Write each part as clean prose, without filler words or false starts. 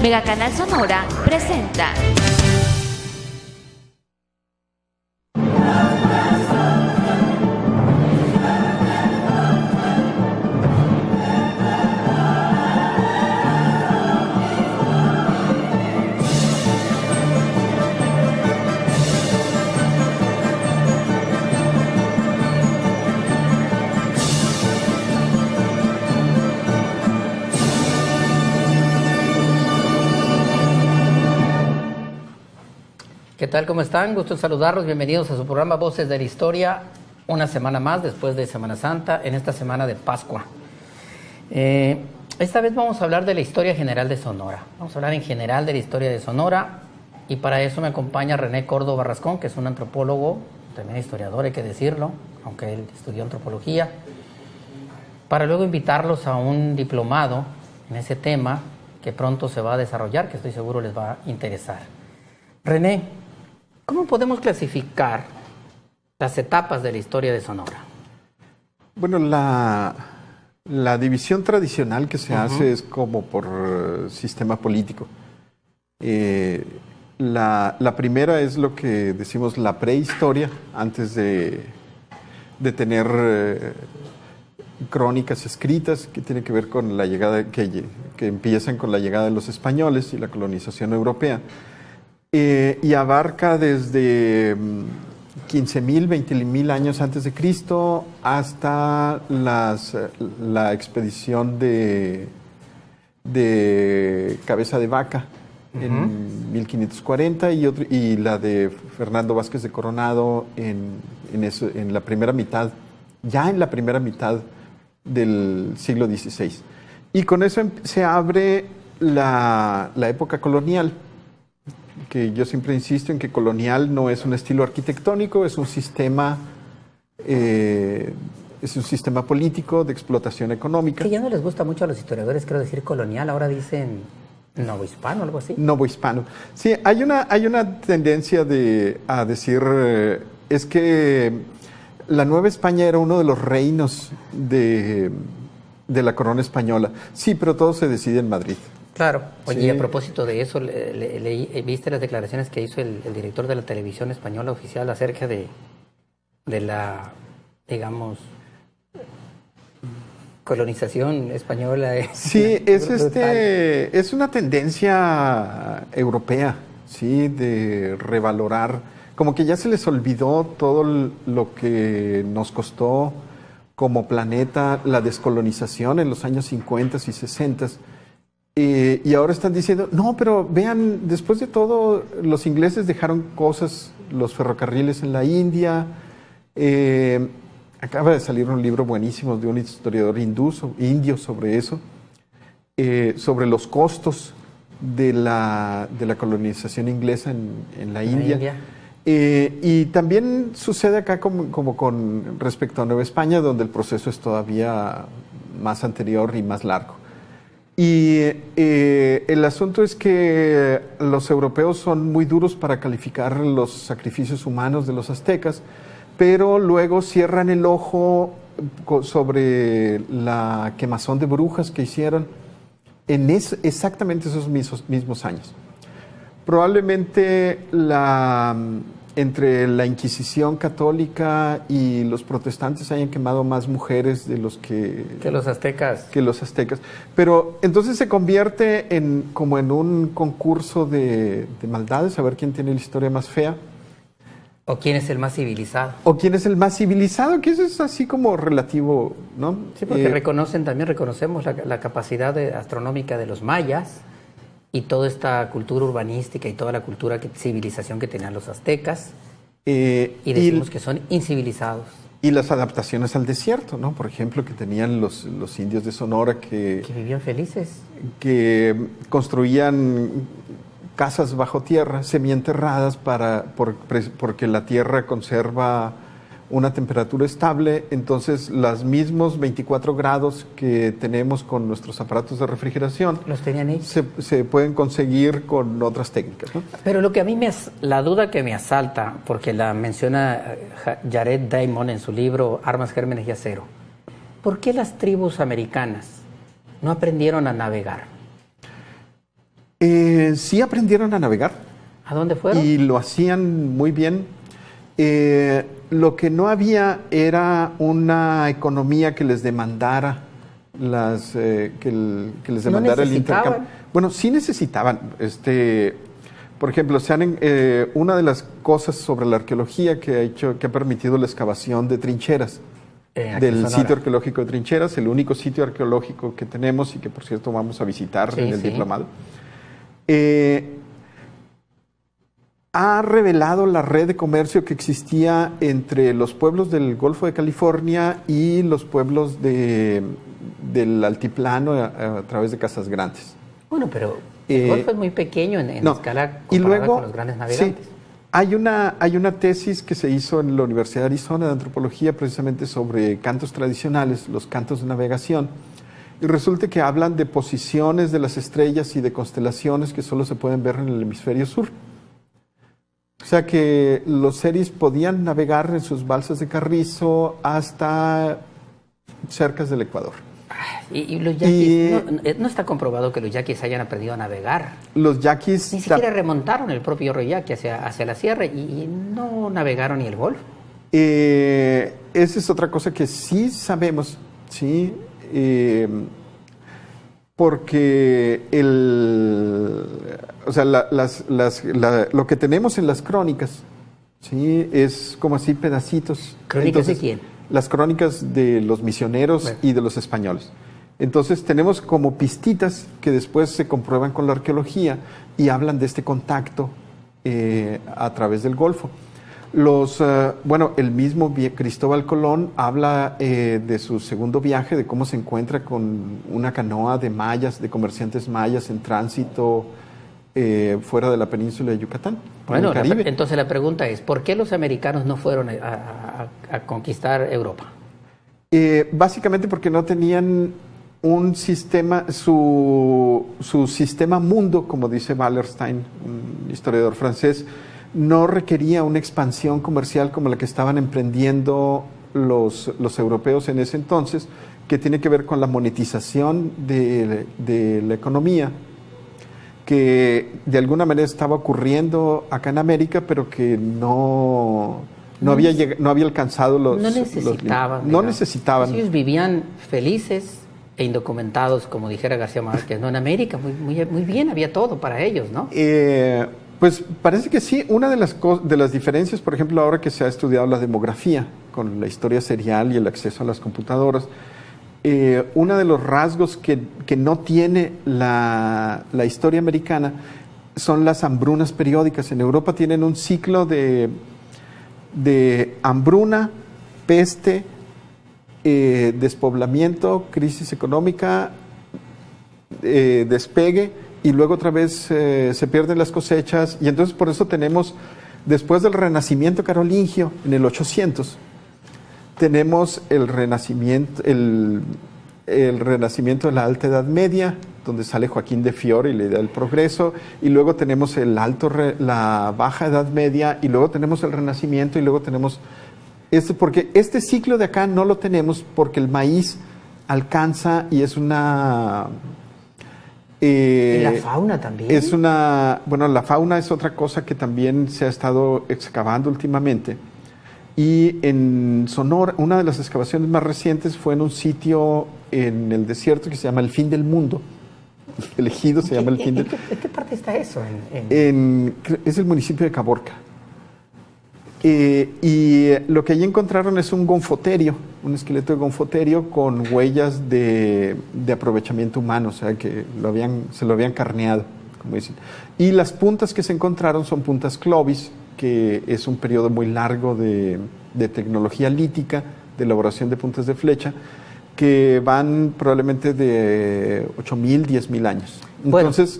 Megacanal Sonora presenta ¿Qué tal? ¿Cómo están? Gusto en saludarlos. Bienvenidos a su programa Voces de la Historia. Una semana más después de Semana Santa, en esta semana de Pascua. Esta vez vamos a hablar de la historia general de Sonora. Vamos a hablar en general de la historia de Sonora y para eso me acompaña René Córdoba Rascón, que es un antropólogo, también historiador, hay que decirlo, aunque él estudió antropología, para luego invitarlos a un diplomado en ese tema que pronto se va a desarrollar, que estoy seguro les va a interesar. René, ¿cómo podemos clasificar las etapas de la historia de Sonora? Bueno, la división tradicional que se hace es como por sistema político. La primera es lo que decimos la prehistoria, antes de tener crónicas escritas, que tiene que ver con la llegada, que empiezan con la llegada de los españoles y la colonización europea. Y abarca desde 15.000, 20.000 años antes de Cristo hasta la expedición de Cabeza de Vaca en 1540 y la de Fernando Vázquez de Coronado en la primera mitad, ya en la primera mitad del siglo XVI. Y con eso se abre la época colonial, que yo siempre insisto en que colonial no es un estilo arquitectónico, es un sistema político de explotación económica. Que ya no les gusta mucho a los historiadores, creo decir colonial, ahora dicen novohispano, algo así. Novohispano. Sí, hay una tendencia a decir, es que la Nueva España era uno de los reinos de la corona española. Sí, pero todo se decide en Madrid. Claro. Oye, Sí. y a propósito de eso, ¿viste las declaraciones que hizo el director de la televisión española oficial acerca de la, digamos, colonización española? Sí, es una tendencia europea, sí, de revalorar, como que ya se les olvidó todo lo que nos costó como planeta la descolonización en los años 50 y 60. Y ahora están diciendo, no, pero vean, después de todo, los ingleses dejaron cosas, los ferrocarriles en la India. Acaba de salir un libro buenísimo de un historiador indio sobre eso, sobre los costos de la colonización inglesa en la India. Y también sucede acá como con respecto a Nueva España, donde el proceso es todavía más anterior y más largo. Y el asunto es que los europeos son muy duros para calificar los sacrificios humanos de los aztecas, pero luego cierran el ojo sobre la quemazón de brujas que hicieron en exactamente esos mismos años. Probablemente entre la Inquisición católica y los protestantes hayan quemado más mujeres de los que los aztecas. Que los aztecas. Pero entonces se convierte como en un concurso de maldades, a ver quién tiene la historia más fea. ¿O quién es el más civilizado? O quién es el más civilizado, que eso es así como relativo, ¿no? Sí, porque reconocemos la capacidad astronómica de los mayas y toda esta cultura urbanística y toda la civilización que tenían los aztecas, y decimos que son incivilizados. Y las adaptaciones al desierto, ¿no? Por ejemplo, que tenían los indios de Sonora que vivían felices. Que construían casas bajo tierra, semienterradas, porque la tierra conserva una temperatura estable, entonces los mismos 24 grados que tenemos con nuestros aparatos de refrigeración los tenían ellos. Se pueden conseguir con otras técnicas, ¿no? Pero lo que a mí la duda que me asalta, porque la menciona Jared Diamond en su libro Armas, Gérmenes y Acero, ¿por qué las tribus americanas no aprendieron a navegar? Sí aprendieron a navegar. ¿A dónde fueron? Y lo hacían muy bien. Lo que no había era una economía que les demandara que les demandara el intercambio. Bueno, sí necesitaban. Por ejemplo, una de las cosas sobre la arqueología que ha permitido la excavación de trincheras. Del sitio arqueológico de Trincheras, el único sitio arqueológico que tenemos y que por cierto vamos a visitar en el diplomado, ha revelado la red de comercio que existía entre los pueblos del Golfo de California y los pueblos del altiplano a través de Casas Grandes. Bueno, pero el Golfo es muy pequeño en escala comparada con los grandes navegantes. Sí, hay una tesis que se hizo en la Universidad de Arizona de antropología precisamente sobre cantos tradicionales, los cantos de navegación, y resulta que hablan de posiciones de las estrellas y de constelaciones que solo se pueden ver en el hemisferio sur. O sea que los seris podían navegar en sus balsas de carrizo hasta cerca del Ecuador. Y los yaquis, no está comprobado que los yaquis hayan aprendido a navegar. Los yaquis... Ni siquiera remontaron el propio río Yaqui hacia la sierra y no navegaron ni el Golfo. Esa es otra cosa que sí sabemos, ¿sí? Porque lo que tenemos en las crónicas, ¿sí? Es como así pedacitos. ¿Crónicas de quién? Las crónicas de los misioneros y de los españoles. Entonces tenemos como pistitas que después se comprueban con la arqueología y hablan de este contacto a través del Golfo. El mismo Cristóbal Colón habla de su segundo viaje, de cómo se encuentra con una canoa de mayas, de comerciantes mayas en tránsito fuera de la península de Yucatán. Bueno, entonces la pregunta es, ¿por qué los americanos no fueron a conquistar Europa? Básicamente porque no tenían un sistema, su sistema mundo, como dice Wallerstein, un historiador francés, no requería una expansión comercial como la que estaban emprendiendo los europeos en ese entonces, que tiene que ver con la monetización de la economía, que de alguna manera estaba ocurriendo acá en América, pero que no había alcanzado los... No necesitaban. No necesitaban. Ellos vivían felices e indocumentados, como dijera García Márquez, ¿no? En América, muy bien, había todo para ellos, ¿no? Pues parece que sí. Una de las diferencias, por ejemplo, ahora que se ha estudiado la demografía con la historia serial y el acceso a las computadoras, uno de los rasgos que no tiene la historia americana son las hambrunas periódicas. En Europa tienen un ciclo de hambruna, peste, despoblamiento, crisis económica, despegue, y luego otra vez se pierden las cosechas, y entonces por eso tenemos, después del Renacimiento carolingio, en el 800, tenemos el Renacimiento de la Alta Edad Media, donde sale Joaquín de Fiore y la idea del progreso, y luego tenemos la Baja Edad Media, y luego tenemos el Renacimiento, y luego tenemos porque este ciclo de acá no lo tenemos porque el maíz alcanza y es una... ¿Y la fauna también? La fauna es otra cosa que también se ha estado excavando últimamente. Y en Sonora, una de las excavaciones más recientes fue en un sitio en el desierto que se llama El Fin del Mundo. El ejido se llama El Fin del Mundo. ¿En qué parte está eso? Es el municipio de Caborca. Y lo que allí encontraron es un gonfoterio, un esqueleto de gonfoterio con huellas de aprovechamiento humano, o sea que se lo habían carneado, como dicen. Y las puntas que se encontraron son puntas Clovis, que es un periodo muy largo de tecnología lítica, de elaboración de puntas de flecha, que van probablemente de 8.000, 10.000 años. Entonces,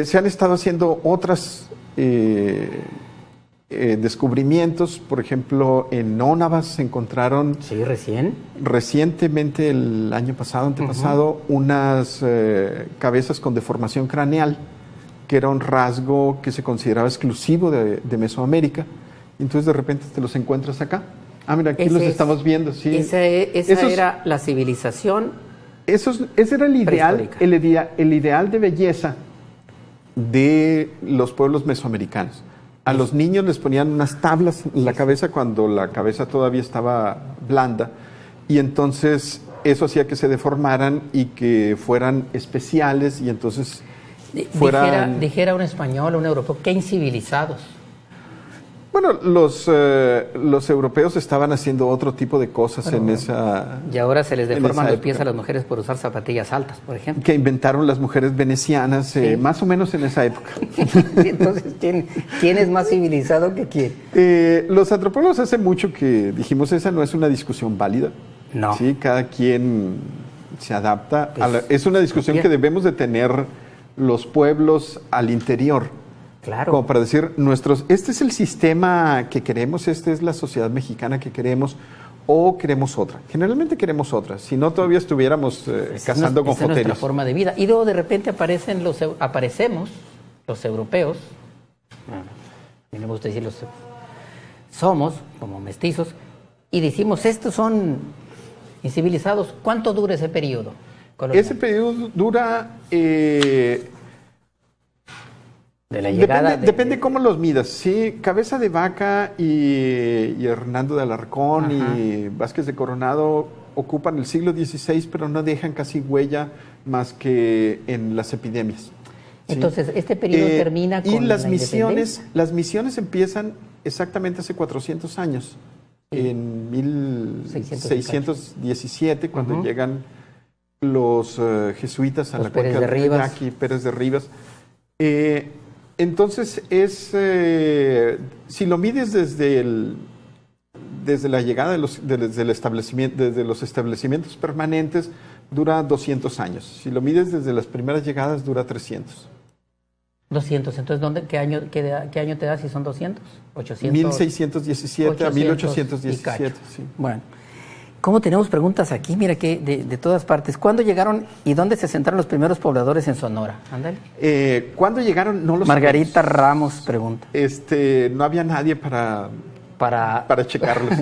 se han estado haciendo otras descubrimientos. Por ejemplo, en Nónavas se encontraron recientemente, el año pasado, antepasado, unas cabezas con deformación craneal, que era un rasgo que se consideraba exclusivo de Mesoamérica. Entonces de repente te los encuentras acá. Mira, aquí los estamos viendo. Sí. Esa era la civilización ese era el ideal, el ideal de belleza de los pueblos mesoamericanos. A los niños les ponían unas tablas en la cabeza cuando la cabeza todavía estaba blanda, y entonces eso hacía que se deformaran y que fueran especiales, y entonces fueran... Dijera un español, un europeo, qué incivilizados. Bueno, los europeos estaban haciendo otro tipo de cosas en esa... Y ahora se les deforman los pies a las mujeres por usar zapatillas altas, por ejemplo. Que inventaron las mujeres venecianas, sí, más o menos en esa época. Entonces, ¿quién es más civilizado que quién? Los antropólogos hace mucho que dijimos, esa no es una discusión válida. No. ¿Sí? Cada quien se adapta. Pues, es una discusión que debemos de tener los pueblos al interior. Claro. Como para decir, este es el sistema que queremos, esta es la sociedad mexicana que queremos, o queremos otra. Generalmente queremos otra, si no todavía estuviéramos cazando con foterios. Es nuestra forma de vida. Y luego de repente aparecemos los europeos, a mí me gusta decir somos como mestizos, y decimos, estos son incivilizados. ¿Cuánto dura ese periodo colonial? Ese periodo dura... de la llegada depende cómo los midas. Sí, Cabeza de Vaca y Hernando de Alarcón, ajá, y Vázquez de Coronado ocupan el siglo XVI, pero no dejan casi huella más que en las epidemias. ¿Sí? Entonces, este periodo termina con las misiones. Las misiones empiezan exactamente hace 400 años, sí, en 1617, cuando uh-huh, llegan los jesuitas a la cuenca de Rivas. Pérez de Rivas. Entonces, si lo mides desde la llegada desde los establecimientos permanentes, dura 200 años. Si lo mides desde las primeras llegadas, dura 300. 200, entonces, ¿qué año te da si son 200? 800. 1617 a 1817. Sí. Bueno. ¿Cómo tenemos preguntas aquí? Mira que de todas partes. ¿Cuándo llegaron y dónde se sentaron los primeros pobladores en Sonora? Ándale. ¿Cuándo llegaron? No lo Margarita sabemos. Ramos pregunta. No había nadie para checarlos,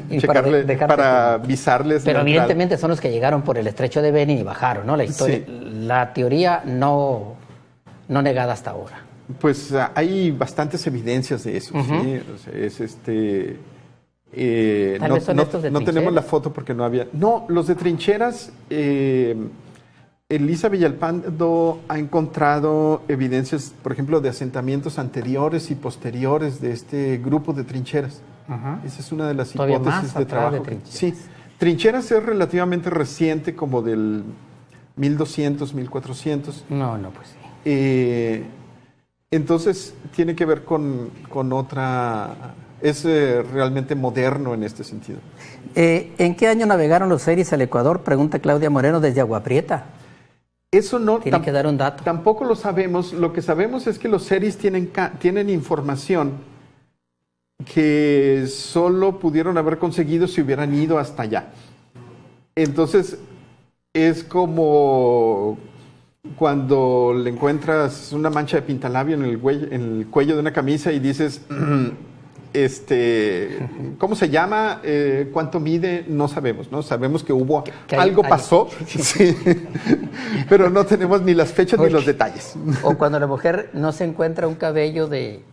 para avisarles. Pero evidentemente son los que llegaron por el estrecho de Bering y bajaron, ¿no? La historia, sí, la teoría no negada hasta ahora. Pues hay bastantes evidencias de eso, uh-huh, ¿sí? O sea, no tenemos la foto porque no había. No, los de trincheras, Elisa Villalpando ha encontrado evidencias, por ejemplo, de asentamientos anteriores y posteriores de este grupo de trincheras. Uh-huh. Esa es una de las hipótesis de trabajo. Sí, trincheras es relativamente reciente, como del 1200, 1400. No, pues sí. Entonces, tiene que ver con otra... Es realmente moderno en este sentido. ¿En qué año navegaron los seris al Ecuador? Pregunta Claudia Moreno desde Agua Prieta. Eso no... Tiene que dar un dato. Tampoco lo sabemos. Lo que sabemos es que los seris tienen información que solo pudieron haber conseguido si hubieran ido hasta allá. Entonces, es como cuando le encuentras una mancha de pintalabio en el cuello de una camisa y dices... ¿cómo se llama? ¿Cuánto mide? No sabemos, ¿no? Sabemos que hubo algo pasó, sí, pero no tenemos ni las fechas ni los detalles. O cuando la mujer no se encuentra un cabello de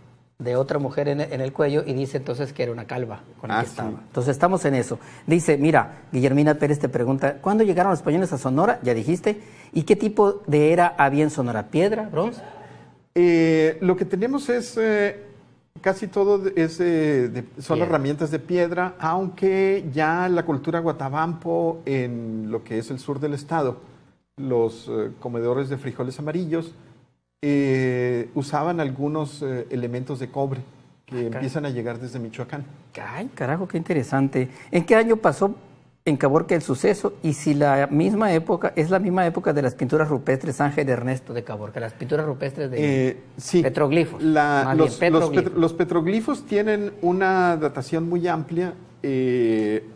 otra mujer en el cuello y dice entonces que era una calva con la que estaba. Sí. Entonces estamos en eso. Dice, mira, Guillermina Pérez te pregunta, ¿cuándo llegaron los españoles a Sonora? Ya dijiste. ¿Y qué tipo de era había en Sonora? ¿Piedra? ¿Bronce? Lo que tenemos es... casi todo son herramientas de piedra, aunque ya la cultura guatabampo en lo que es el sur del estado, los comedores de frijoles amarillos usaban algunos elementos de cobre que empiezan a llegar desde Michoacán. Ay, carajo, qué interesante. ¿En qué año pasó en Caborca el suceso? Y si es la misma época de las pinturas rupestres Ángel Ernesto de Caborca, las pinturas rupestres de sí, petroglifos. Los petroglifos tienen una datación muy amplia.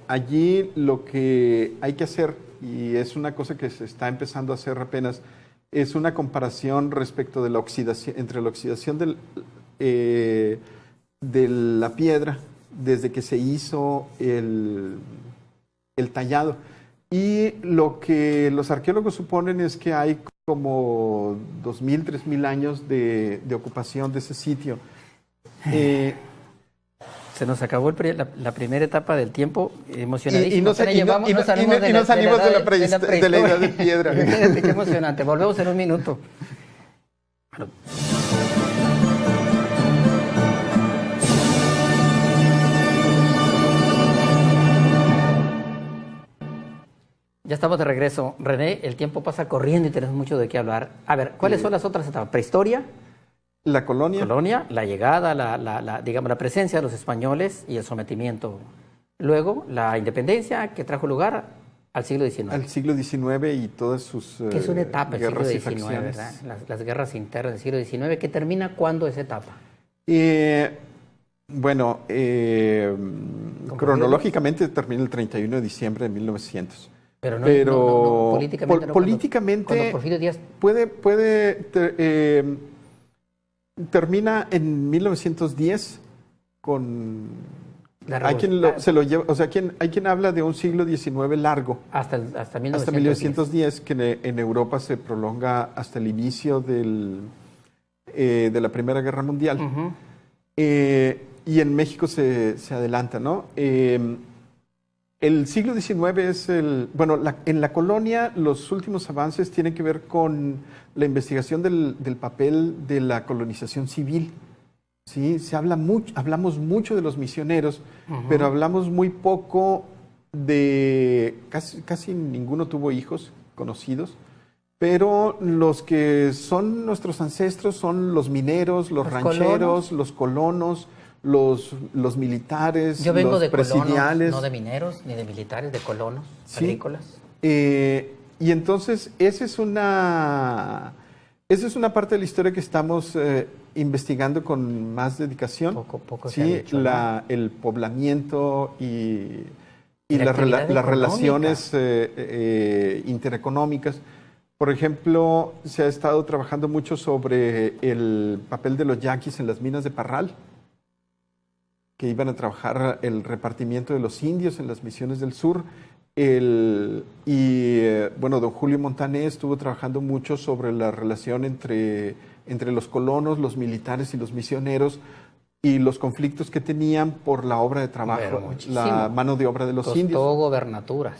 Allí lo que hay que hacer, y es una cosa que se está empezando a hacer apenas, es una comparación respecto de la oxidación, entre la oxidación de la piedra desde que se hizo el tallado. Y lo que los arqueólogos suponen es que hay como 2.000, 3.000 años de ocupación de ese sitio. Se nos acabó la primera etapa del tiempo, emocionadísimo. Y nos salimos de la edad de piedra. Fíjate qué emocionante. Volvemos en un minuto. Bueno. Ya estamos de regreso. René, el tiempo pasa corriendo y tenemos mucho de qué hablar. A ver, ¿cuáles son las otras etapas? Prehistoria. La colonia. La llegada, digamos, la presencia de los españoles y el sometimiento. Luego, la independencia que trajo lugar al siglo XIX. Al siglo XIX y todas sus que es una etapa el siglo guerras XIX, ¿verdad? Las guerras internas del siglo XIX. ¿Qué termina cuándo esa etapa? Cronológicamente termina el 31 de diciembre de 1900. Pero políticamente cuando Porfirio Díaz termina en 1910 con hay quien habla de un siglo XIX largo hasta 1910 que en Europa se prolonga hasta el inicio de la Primera Guerra Mundial. Uh-huh. Y en México se adelanta, ¿no? El siglo XIX es en la colonia los últimos avances tienen que ver con la investigación del papel de la colonización civil. ¿Sí? Hablamos mucho de los misioneros, uh-huh, pero hablamos muy poco de... Casi ninguno tuvo hijos conocidos, pero los que son nuestros ancestros son los mineros, los rancheros, los colonos, los militares, yo vengo los de presidiales. Colonos, no de mineros ni de militares, de colonos, sí, agrícolas. Y entonces esa es una parte de la historia que estamos investigando con más dedicación. Poco sí, se ha hecho, ¿no? El poblamiento y la las relaciones intereconómicas. Por ejemplo, se ha estado trabajando mucho sobre el papel de los yaquis en las minas de Parral, que iban a trabajar el repartimiento de los indios en las misiones del sur. Don Julio Montané estuvo trabajando mucho sobre la relación entre los colonos, los militares y los misioneros y los conflictos que tenían por la obra de trabajo, la mano de obra de los indios. Costó gobernaturas.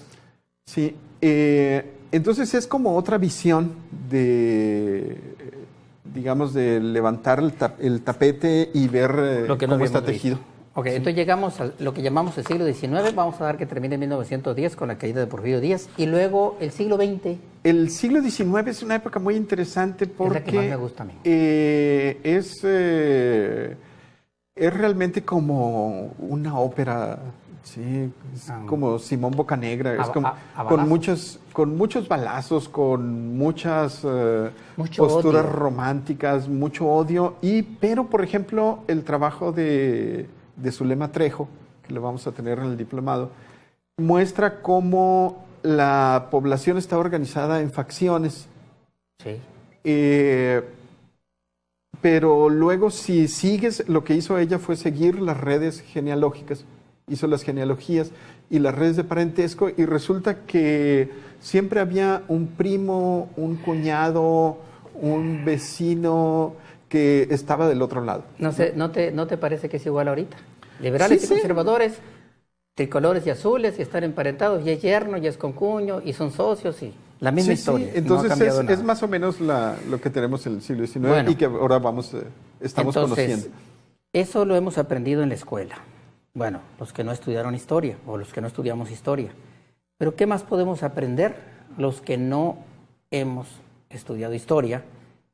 Sí. Entonces es como otra visión de levantar el tapete y ver cómo está tejido. Ok, sí. Entonces llegamos a lo que llamamos el siglo XIX, vamos a dar que termine en 1910 con la caída de Porfirio Díaz, y luego el siglo XX. El siglo XIX es una época muy interesante porque... Es la que más me gusta a mí. Es realmente como una ópera, sí, es como Simón Bocanegra, es como con muchos balazos, con muchas posturas románticas, mucho odio, pero por ejemplo el trabajo de Zulema Trejo, que lo vamos a tener en el diplomado, muestra cómo la población está organizada en facciones. Sí. Pero luego, si sigues, lo que hizo ella fue seguir las redes genealógicas, hizo las genealogías y las redes de parentesco, y resulta que siempre había un primo, un cuñado, un vecino que estaba del otro lado. ¿No te parece que es igual ahorita? Liberales y conservadores, tricolores y azules, y están emparentados, y es yerno, y es concuño, y son socios, y la misma historia. Sí. Entonces es más o menos lo que tenemos en el siglo XIX y que ahora estamos conociendo. Eso lo hemos aprendido en la escuela. Bueno, los que no estudiaron historia, o los que no estudiamos historia. Pero ¿qué más podemos aprender los que no hemos estudiado historia?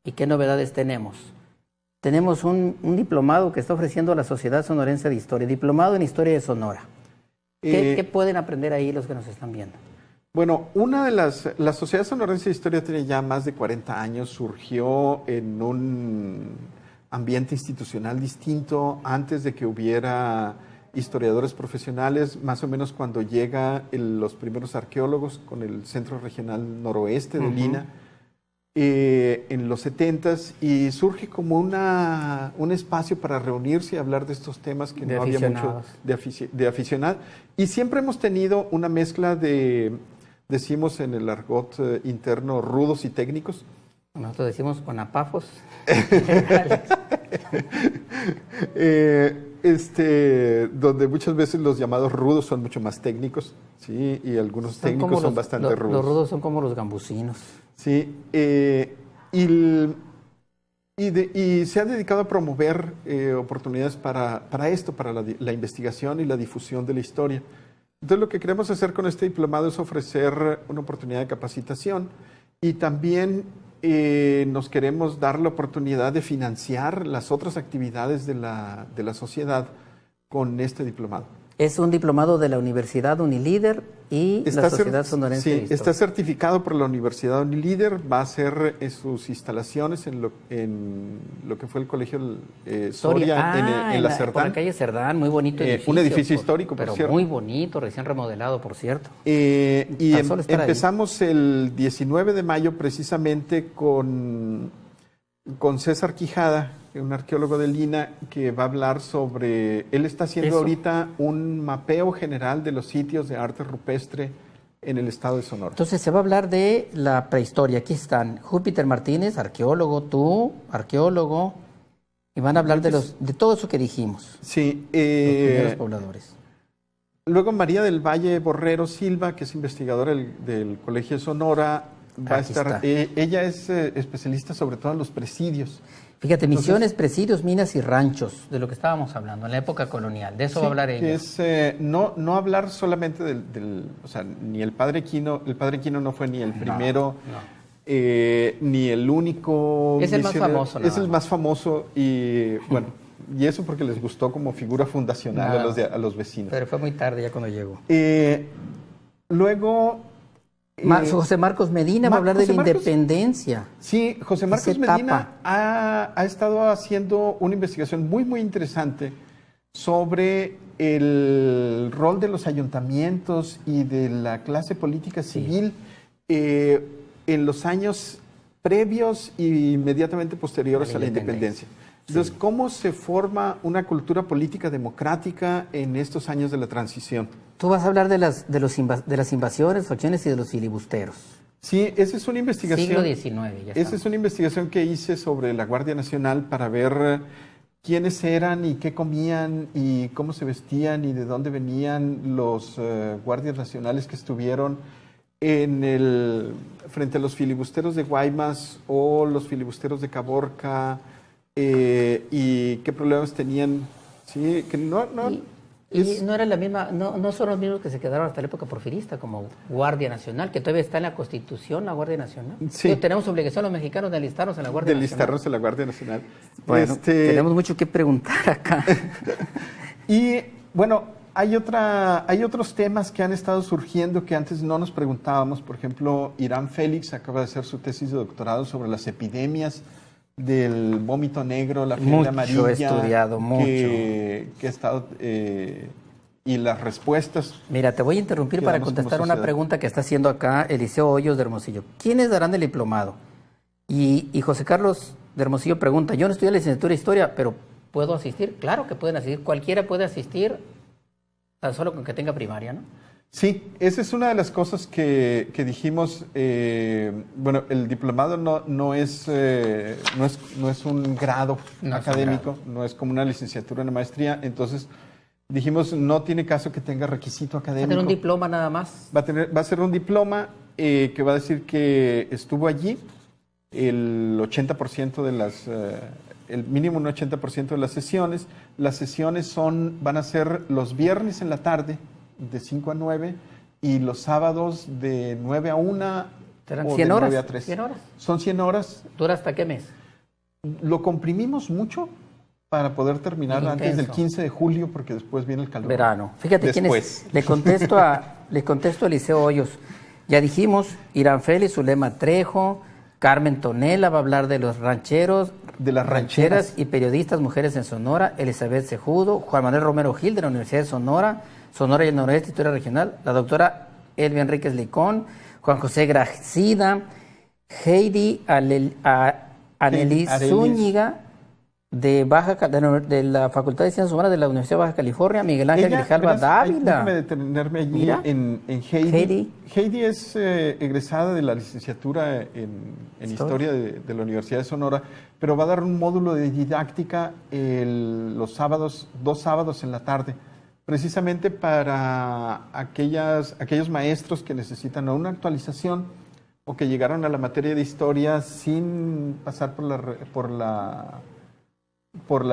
¿Y qué novedades tenemos? Tenemos un diplomado que está ofreciendo la Sociedad Sonorense de Historia, diplomado en Historia de Sonora. ¿Qué pueden aprender ahí los que nos están viendo? Bueno, la Sociedad Sonorense de Historia tiene ya más de 40 años, surgió en un ambiente institucional distinto antes de que hubiera historiadores profesionales, más o menos cuando llega los primeros arqueólogos con el Centro Regional Noroeste de Lina, en los 70s, y surge como un espacio para reunirse y hablar de estos temas que no había mucho de aficionados. Y siempre hemos tenido una mezcla de decimos en el argot interno rudos y técnicos. Nosotros decimos guanapafos. Donde muchas veces los llamados rudos son mucho más técnicos, ¿sí? Y algunos técnicos son bastante rudos. Los rudos son como los gambusinos. Sí, y se ha dedicado a promover oportunidades para esto, para la investigación y la difusión de la historia. Entonces, lo que queremos hacer con este diplomado es ofrecer una oportunidad de capacitación y también nos queremos dar la oportunidad de financiar las otras actividades de la sociedad con este diplomado. Es un diplomado de la Universidad Unilíder y la Sociedad Sonorense de Historia. Está certificado por la Universidad Unilíder, va a ser en sus instalaciones en lo que fue el Colegio Soria en la Cerdán. Por la calle Cerdán, muy bonito edificio. Un edificio histórico, por cierto. Muy bonito, recién remodelado, por cierto. Y empezamos el 19 de mayo precisamente con César Quijada, un arqueólogo de Lina, que va a hablar sobre... Él está haciendo ahorita un mapeo general de los sitios de arte rupestre en el estado de Sonora. Entonces se va a hablar de la prehistoria. Aquí están Júpiter Martínez, arqueólogo, tú, arqueólogo, y van a hablar de todo eso que dijimos. Sí. Los primeros pobladores. Luego María del Valle Borrero Silva, que es investigadora del Colegio de Sonora, va a estar... ella es especialista sobre todo en los presidios. Fíjate, misiones, presidios, minas y ranchos, de lo que estábamos hablando en la época colonial. De eso va a hablar ella. Es no hablar solamente o sea, ni el Padre Quino no fue ni el primero, ni el único. Es el más famoso. Es el más famoso y bueno, y eso porque les gustó como figura fundacional a los vecinos. Pero fue muy tarde ya cuando llegó. Luego... José Marcos Medina va a hablar de la independencia. Sí, José Marcos Medina ha estado haciendo una investigación muy, muy interesante sobre el rol de los ayuntamientos y de la clase política civil en los años previos e inmediatamente posteriores a la independencia. Entonces, ¿cómo se forma una cultura política democrática en estos años de la transición? Tú vas a hablar de las invasiones, facciones y de los filibusteros. Sí, esa es una investigación. Siglo XIX, ya Esa es una investigación que hice sobre la Guardia Nacional para ver quiénes eran y qué comían y cómo se vestían y de dónde venían los guardias nacionales que estuvieron frente a los filibusteros de Guaymas o los filibusteros de Caborca. Y qué problemas tenían, sí, que no era la misma, no son los mismos que se quedaron hasta la época porfirista como Guardia Nacional, que todavía está en la Constitución, la Guardia Nacional. Sí. Tenemos obligación los mexicanos de alistarnos en la Guardia Nacional. De alistarnos en la Guardia Nacional. Bueno, tenemos mucho que preguntar acá. Y bueno, hay otros temas que han estado surgiendo que antes no nos preguntábamos. Por ejemplo, Irán Félix acaba de hacer su tesis de doctorado sobre las epidemias del vómito negro, la fiebre amarilla. Mucho he estudiado, mucho. Que ha estado... y las respuestas... Mira, te voy a interrumpir para contestar una pregunta que está haciendo acá Eliseo Hoyos de Hermosillo. ¿Quiénes darán el diplomado? Y José Carlos de Hermosillo pregunta, yo no estudié la licenciatura de Historia, pero ¿puedo asistir? Claro que pueden asistir, cualquiera puede asistir, tan solo con que tenga primaria, ¿no? Sí, esa es una de las cosas que dijimos. Bueno, el diplomado no es un grado académico, no es como una licenciatura, una maestría. Entonces dijimos, no tiene caso que tenga requisito académico. ¿Va a tener un diploma nada más? Va a ser un diploma que va a decir que estuvo allí el 80% de las... el mínimo un 80% de las sesiones. Las sesiones van a ser los viernes en la tarde, de 5 a 9, y los sábados de 9 a 1 ¿Serán o 100 de horas? 9 a 3. 100 horas. Son 100 horas. ¿Dura hasta qué mes? Lo comprimimos mucho para poder terminar antes del 15 de julio, porque después viene el calor. Verano. Fíjate quiénes. Le contesto a Eliseo Hoyos. Ya dijimos, Irán Félix, Zulema Trejo, Carmen Tonela va a hablar de los rancheros, de las rancheras y periodistas mujeres en Sonora, Elizabeth Cejudo, Juan Manuel Romero Gil de la Universidad de Sonora, Sonora y el Noroeste, Historia Regional, la doctora Elvia Enríquez Licón, Juan José Gracida, Heidi Anelis Zúñiga, de la Facultad de Ciencias Humanas de la Universidad de Baja California, Miguel Ángel Grijalva Dávila. Déjame detenerme allí. Mira. en Heidi. Heidi es egresada de la licenciatura en Historia de la Universidad de Sonora, pero va a dar un módulo de didáctica los sábados, 2 sábados en la tarde, precisamente para aquellos maestros que necesitan una actualización o que llegaron a la materia de historia sin pasar por la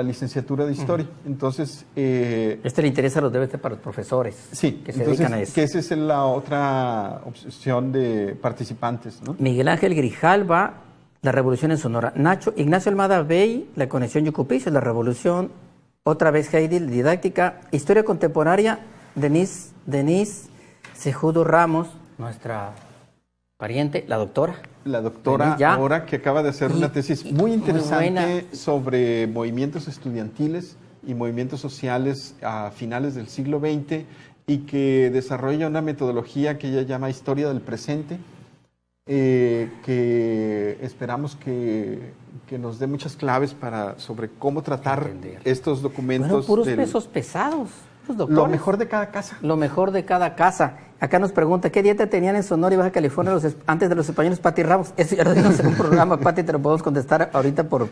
licenciatura de historia. Entonces... le interesa debe ser para los profesores. Sí, que se dedican a eso. Que esa es la otra opción de participantes, ¿no? Miguel Ángel Grijalva, la Revolución en Sonora. Ignacio Almada Bey, la Conexión Yucupicio, la Revolución. Otra vez Heidi, didáctica. Historia contemporánea, Denise Cejudo Ramos, nuestra pariente, la doctora. La doctora ahora que acaba de hacer una tesis muy interesante sobre movimientos estudiantiles y movimientos sociales a finales del siglo XX y que desarrolla una metodología que ella llama Historia del Presente, que esperamos que nos dé muchas claves sobre cómo tratar estos documentos. Puros pesos pesados. Lo mejor de cada casa. Lo mejor de cada casa. Acá nos pregunta, ¿qué dieta tenían en Sonora y Baja California antes de los españoles, Pati Ramos? Eso ya lo dimos en un programa, Pati, te lo podemos contestar ahorita por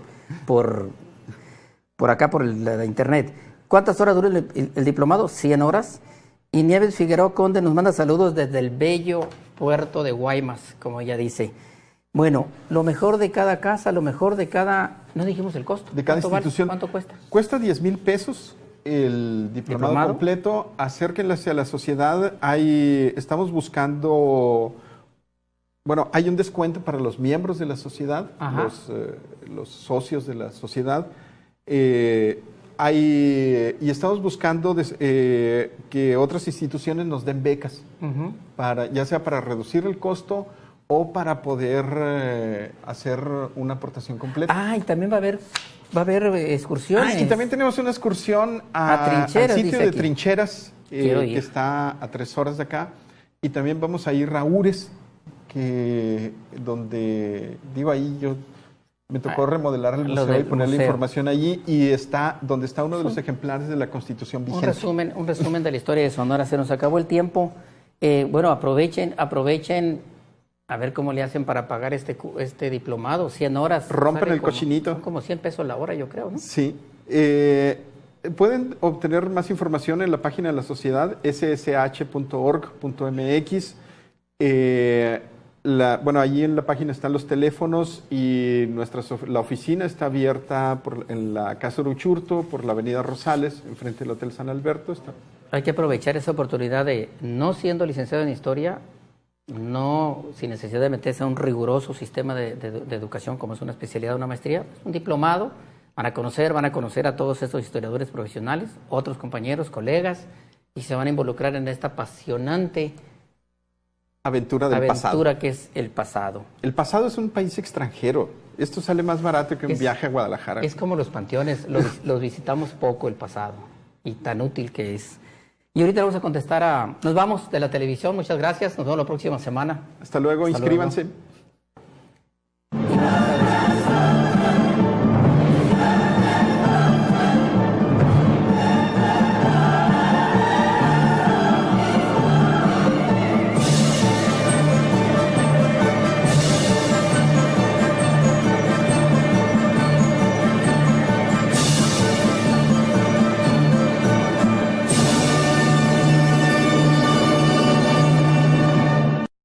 acá, por la internet. ¿Cuántas horas dura el diplomado? 100 horas. Y Nieves Figueroa Conde nos manda saludos desde el bello puerto de Guaymas, como ella dice. Bueno, lo mejor de cada casa, lo mejor de cada... No dijimos el costo. De cada institución. ¿Cuánto cuesta? Cuesta 10,000 pesos. El diplomado completo. Acérquense a la sociedad. Estamos buscando, hay un descuento para los miembros de la sociedad, los socios de la sociedad. Y estamos buscando que otras instituciones nos den becas, ya sea para reducir el costo o para poder hacer una aportación completa. Y también va a haber excursiones. Y también tenemos una excursión al sitio de Trincheras, que está a 3 horas de acá. Y también vamos a ir a Ures, donde, me tocó remodelar el museo y poner la información allí, y donde está uno de los ejemplares de la Constitución vigente. Un resumen de la historia de Sonora. Se nos acabó el tiempo. Aprovechen. A ver cómo le hacen para pagar este diplomado, 100 horas. Rompen el cochinito. Son como 100 pesos la hora, yo creo, ¿no? Sí. Pueden obtener más información en la página de la sociedad, ssh.org.mx. Allí en la página están los teléfonos y la oficina está abierta en la Casa Uruchurto, por la avenida Rosales, enfrente del Hotel San Alberto. Hay que aprovechar esa oportunidad de, no siendo licenciado en Historia, no sin necesidad de meterse a un riguroso sistema de educación como es una especialidad o una maestría, un diplomado, van a conocer a todos estos historiadores profesionales, otros compañeros, colegas, y se van a involucrar en esta apasionante aventura pasado. Que es el pasado. El pasado es un país extranjero. Esto sale más barato que un viaje a Guadalajara. Es como los panteones, los visitamos poco el pasado, y tan útil que es. Y ahorita vamos a contestar nos vamos de la televisión, muchas gracias, nos vemos la próxima semana. Hasta luego, inscríbanse.